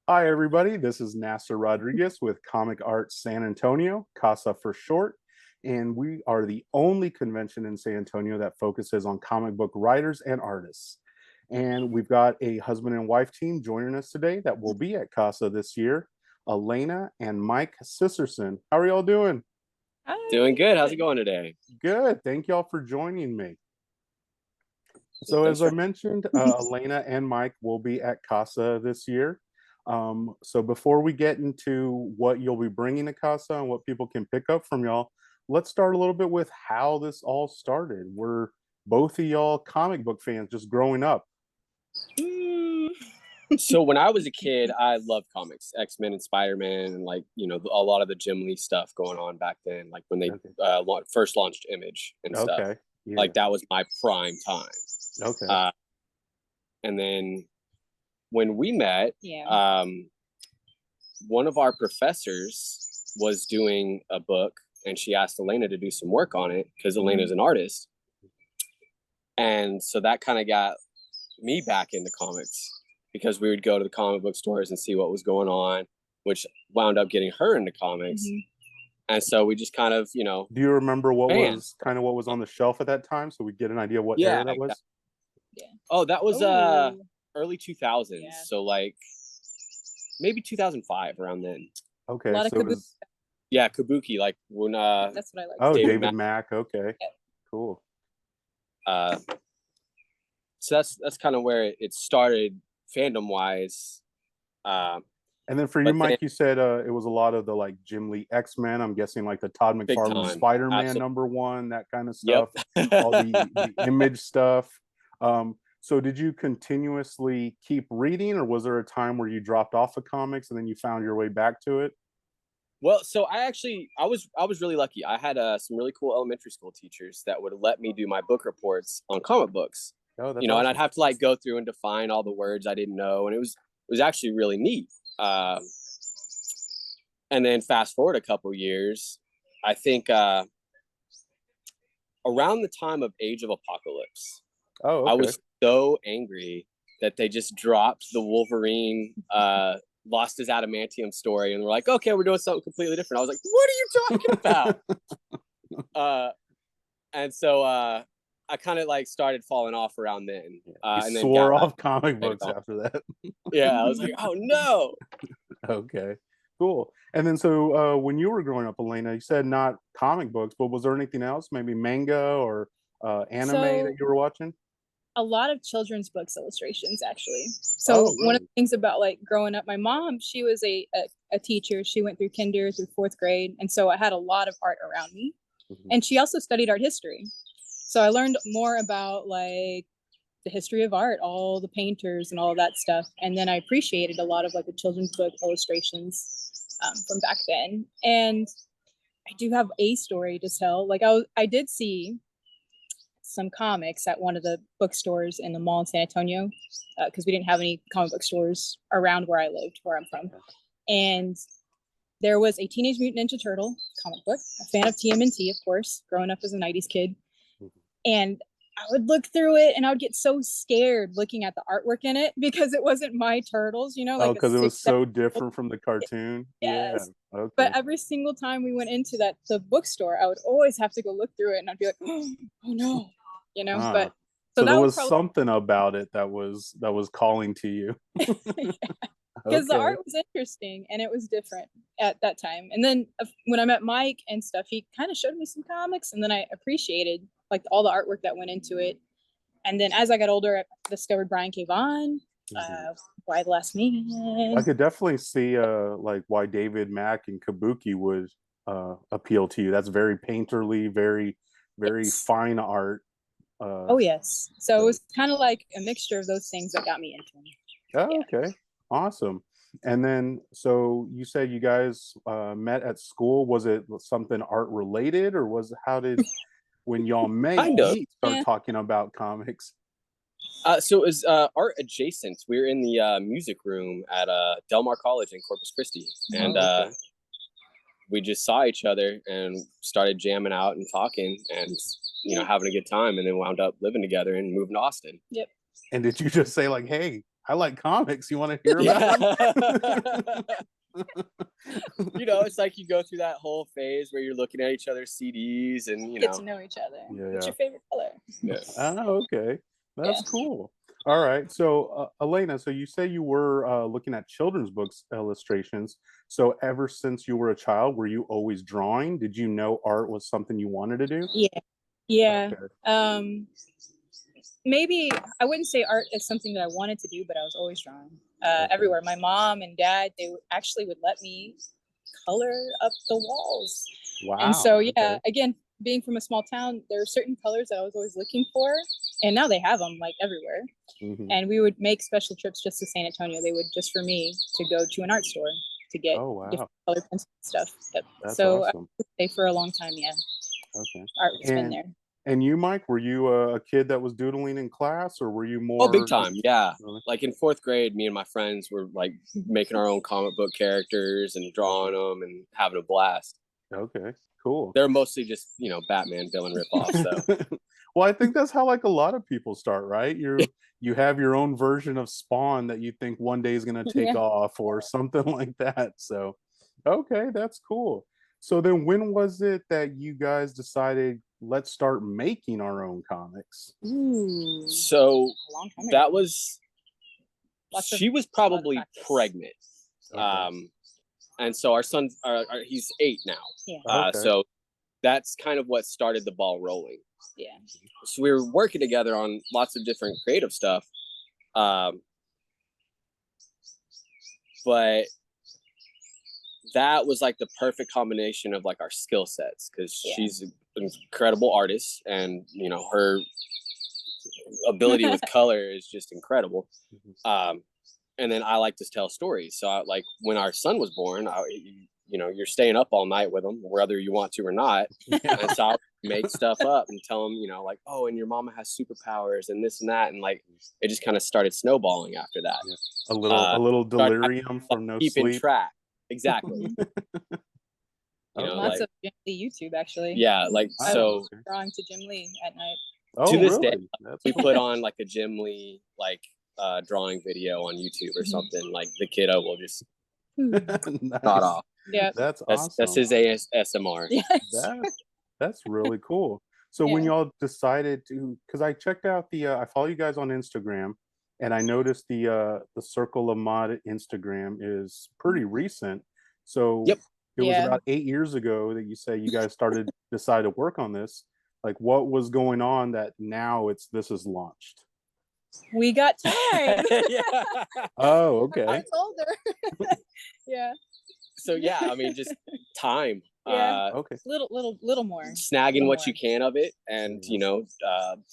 Hi, everybody. This is Nasser Rodriguez with Comic Arts San Antonio, CASA for short. And we are the only convention in San Antonio that focuses on comic book writers and artists. And we've got a husband and wife team joining us today that will be at CASA this year, Alaina and Mike Sisserson. How are y'all doing? Hi. Doing good. How's it going today? Good. Thank y'all for joining me. So Thanks as I for mentioned, Alaina and Mike will be at CASA this year. So before we get into what you'll be bringing to CASA and what people can pick up from y'all, let's start a little bit with how this all started. We're both of y'all comic book fans just growing up. So when I was a kid, I loved comics, X-Men and Spider-Man, and a lot of the Jim Lee stuff going on back then, like when they first launched Image and stuff. Okay. Yeah. Like that was my prime time. Okay. And then when we met, one of our professors was doing a book, and she asked Alaina to do some work on it because Elena's an artist. And so that kind of got me back into comics because we would go to the comic book stores and see what was going on, which wound up getting her into comics. And so we just kind of, do you remember what was on the shelf at that time, so we get an idea what era that was? Oh, that was early 2000s. Yeah. So like maybe 2005, around then. Okay. A lot of Kabuki, like when that's what I like. Oh, David Mack. Okay. Yeah. Cool. So that's kind of where it started fandom wise. And then for you, Mike, you said it was a lot of the like Jim Lee X-Men. I'm guessing like the Todd McFarlane Spider-Man #1, that kind of stuff. Yep. All the Image stuff. So did you continuously keep reading, or was there a time where you dropped off of comics and then you found your way back to it? Well, so I was really lucky. I had some really cool elementary school teachers that would let me do my book reports on comic books. Oh, that's awesome. And I'd have to like go through and define all the words I didn't know, and it was actually really neat. And then fast forward a couple years, I think around the time of Age of Apocalypse, I was so angry that they just dropped the Wolverine lost his adamantium story, and we're like, okay, we're doing something completely different. I was like, what are you talking about? And so I kind of like started falling off around then. And then swore off comic books after that. Yeah, I was like, oh no. Okay, cool. And then so when you were growing up, Alaina, you said not comic books, but was there anything else, maybe manga or anime that you were watching? A lot of children's books illustrations, actually. So one of the things about like growing up, my mom, she was a teacher. She went through kinder through 4th grade. And so I had a lot of art around me. And she also studied art history. So I learned more about like the history of art, all the painters and all of that stuff. And then I appreciated a lot of like the children's book illustrations from back then. And I do have a story to tell. Like I did see some comics at one of the bookstores in the mall in San Antonio because we didn't have any comic book stores around where I lived, where I'm from. And there was a Teenage Mutant Ninja Turtle comic book, a fan of TMNT, of course, growing up as a 90s kid. And I would look through it and I would get so scared looking at the artwork in it because it wasn't my turtles, like because it was so different from the cartoon. Yes. Yeah. Okay. But every single time we went into the bookstore, I would always have to go look through it and I'd be like, oh no, but so there was something about it that was calling to you. Because the art was interesting and it was different at that time. And then when I met Mike and stuff, he kind of showed me some comics, and then I appreciated like all the artwork that went into it. And then as I got older, I discovered Brian K. Vaughan, Why the Last Man. I could definitely see like why David Mack and Kabuki would appeal to you. That's very painterly, very fine art. Oh yes. So it was kind of like a mixture of those things that got me into them. Oh, okay. Awesome. And then, so you said you guys met at school. Was it something art related, or when y'all met, start talking about comics? So it was art adjacent. We were in the music room at Del Mar College in Corpus Christi, and we just saw each other and started jamming out and talking, and having a good time, and then wound up living together and moving to Austin. Yep. And did you just say like, "Hey, I like comics. You want to hear Yeah. about them? You know, it's like you go through that whole phase where you're looking at each other's CDs and, you Get know. to know each other. Yeah, What's yeah. your favorite color? Yeah. Oh, okay. That's Yeah. cool. All right. So, Alaina, so you say you were looking at children's books illustrations. So, ever since you were a child, were you always drawing? Did you know art was something you wanted to do? Yeah. Yeah. Okay. Maybe I wouldn't say art is something that I wanted to do, but I was always drawing Okay. everywhere. My mom and dad, actually would let me color up the walls. Wow. And so, yeah, Okay. again, being from a small town, there are certain colors that I was always looking for. And now they have them like everywhere. Mhm. And we would make special trips just to San Antonio. They would just for me to go to an art store to get Oh, wow. different color pencils and stuff. Yep. That's So awesome. I would say for a long time, yeah, Okay. art has been there. And you, Mike, were you a kid that was doodling in class, or were you more? Oh, big time. Yeah. Really? Like in 4th grade, me and my friends were like making our own comic book characters and drawing them and having a blast. Okay, cool. They're mostly just, you know, Batman villain ripoffs, though. Well, I think that's how like a lot of people start, right? You have your own version of Spawn that you think one day is gonna take Yeah. off or something like that. So, okay, that's cool. So then, when was it that you guys decided let's start making our own comics? Ooh, So a long time ago. that was, Lots of- she was lot of probably practice. pregnant. Okay. And so our son, he's 8 now. Yeah. Okay. So that's kind of what started the ball rolling. Yeah. So we were working together on lots of different creative stuff. But that was like the perfect combination of like our skill sets, because Yeah. she's an incredible artist, and you know, her ability with color is just incredible. Mhm. And then I like to tell stories. So like when our son was born, you know, you're staying up all night with him, whether you want to or not. And so I'll make stuff up and tell him, you know, like, oh, and your mama has superpowers and this and that. And like, it just kind of started snowballing after that. Yeah. A little delirium from no Keeping sleep. track. Exactly. You know, Lots like, of Jim Lee YouTube, actually. yeah, like, Wow. so Drawing to Jim Lee at night. Oh, to this really? day, That's we cool. put on like a Jim Lee, like, drawing video on YouTube or Mhm. something. Like the kiddo will just Nice. nod off. Yeah. That's That's awesome. his ASMR. Yes. That's really cool. So when Yeah. y'all decided to, because I checked out I follow you guys on Instagram, and I noticed the Circle of Mod Instagram is pretty recent. So Yep. it was Yeah. about 8 years ago that you say you guys decided to work on this. Like, what was going on that now this is launched? We got time. Yeah. Oh, I okay. told her. Yeah. So yeah, I mean, just time. Yeah. Okay. Little more. Snagging Little what more. you can of it, and Yeah. you know,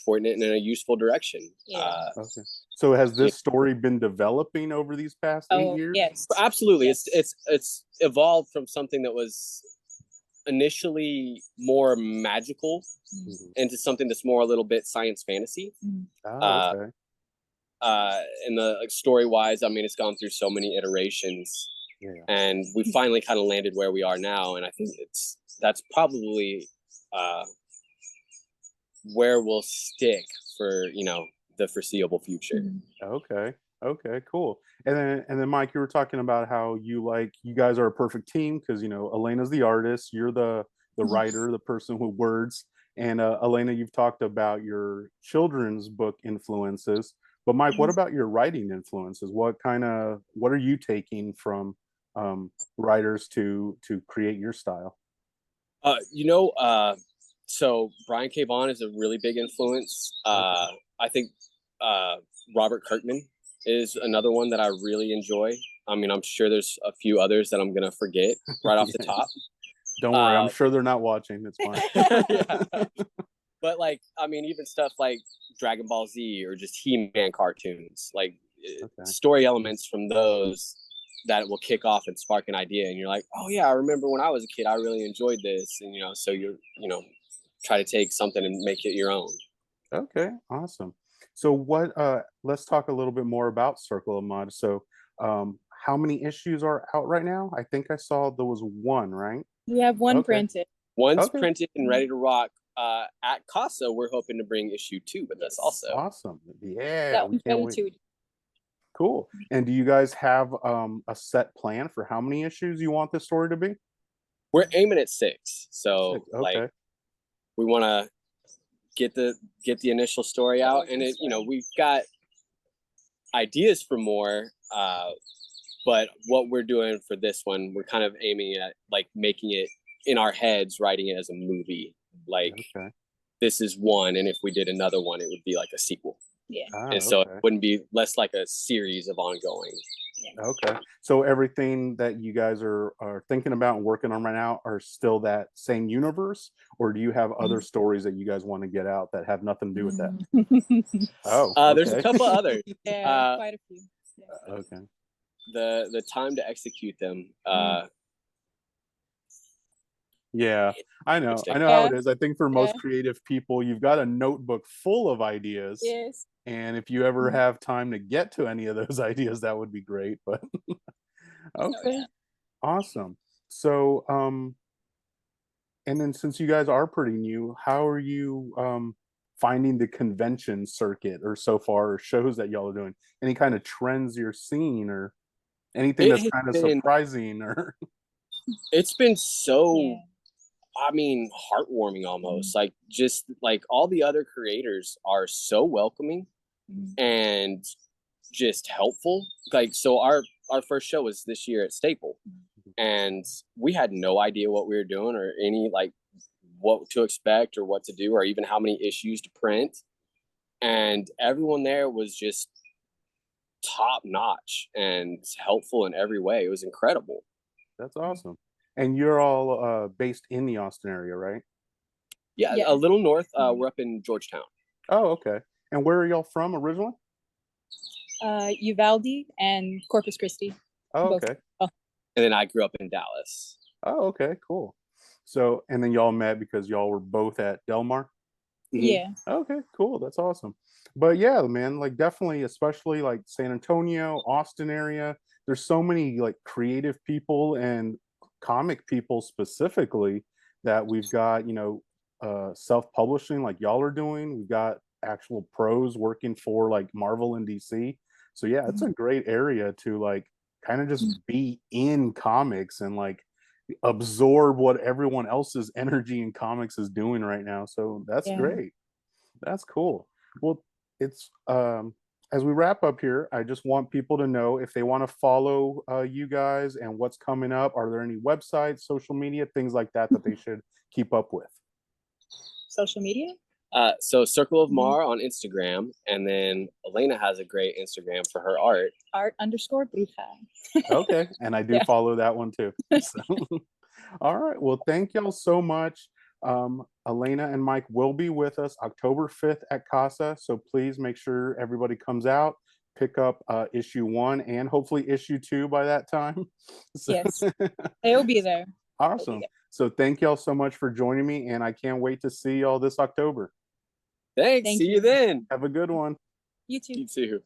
pointing it in a useful direction. Yeah. Okay. So has this story been developing over these past 8 years? Yes. Absolutely. Yes. It's evolved from something that was initially more magical Mhm. into something that's more a little bit science fantasy. Oh, okay. And the like, story wise, I mean, it's gone through so many iterations, Yeah. and we finally kind of landed where we are now. And I think that's probably where we'll stick for, you know, the foreseeable future. Okay. Okay, cool. And then Mike, you were talking about how you guys are a perfect team because Alaina's the artist, you're the writer, the person with words. And Alaina, you've talked about your children's book influences. But Mike, what about your writing influences? What are you taking from writers to create your style? You know, so Brian K. Vaughan is a really big influence. I think Robert Kirkman is another one that I really enjoy. I mean, I'm sure there's a few others that I'm gonna forget right off the top. Don't worry, I'm sure they're not watching. It's fine. Yeah. But like, I mean, even stuff like Dragon Ball Z or just He-Man cartoons, like story elements from those that will kick off and spark an idea, and you're like, oh yeah, I remember when I was a kid, I really enjoyed this, and so you're try to take something and make it your own. Okay, awesome. So let's talk a little bit more about Circle of Mud. So how many issues are out right now? I think I saw there was one, right? We have one printed. One's printed and ready to rock. At C.A.S.A, we're hoping to bring issue 2 with us also. Awesome. Yeah, we can't wait. Cool. And do you guys have a set plan for how many issues you want this story to be? We're aiming at 6. So 6. Okay. like we want to get the initial story out, and we've got ideas for more, but what we're doing for this one, we're kind of aiming at like making it in our heads, writing it as a movie. Like this is one, and if we did another one, it would be like a sequel. Yeah. And so it wouldn't be less like a series of ongoing. Okay. So everything that you guys are thinking about and working on right now are still that same universe, or do you have other stories that you guys want to get out that have nothing to do with that? Oh, there's a couple others. Yeah, quite a few. Yeah. Okay. The time to execute them. Yeah, I know Interesting. how it is. I think for most creative people, you've got a notebook full of ideas. Yes. And if you ever have time to get to any of those ideas, that would be great. But okay, awesome. So, and then since you guys are pretty new, how are you finding the convention circuit or so far, or shows that y'all are doing? Any kind of trends you're seeing, or anything that's kind of surprising, or? It's been so, I mean, heartwarming almost. Like just like all the other creators are so welcoming and just helpful. Like so our first show was this year at Staple, and we had no idea what we were doing or any like what to expect or what to do or even how many issues to print, and everyone there was just top notch and helpful in every way. It was incredible. That's awesome. And you're all based in the Austin area, right? Yeah, a little north. We're up in Georgetown. Oh, okay. And where are y'all from originally? Uvalde and Corpus Christi. Oh, okay. And then I grew up in Dallas. Oh, okay, cool. So, and then y'all met because y'all were both at Del Mar? Yeah. Okay, cool. That's awesome. But yeah, man, like definitely, especially like San Antonio, Austin area, there's so many like creative people and comic people specifically that we've got, self-publishing like y'all are doing. We've got actual pros working for like Marvel and DC. So yeah, it's a great area to like kind of just be in comics and like absorb what everyone else's energy in comics is doing right now. So that's great. That's cool. Well, it's as we wrap up here, I just want people to know if they want to follow you guys and what's coming up. Are there any websites, social media, things like that that they should keep up with? Social media? So Circle of Mar on Instagram, and then Alaina has a great Instagram for her art. art_bruja. Okay, and I do follow that one too. So. All right, well, thank y'all so much. Alaina and Mike will be with us October 5th at C.A.S.A, so please make sure everybody comes out, pick up issue 1 and hopefully issue 2 by that time. So. Yes, they'll be there. Awesome. So thank y'all so much for joining me, and I can't wait to see y'all this October. Thanks. See you then. Have a good one. You too. You too.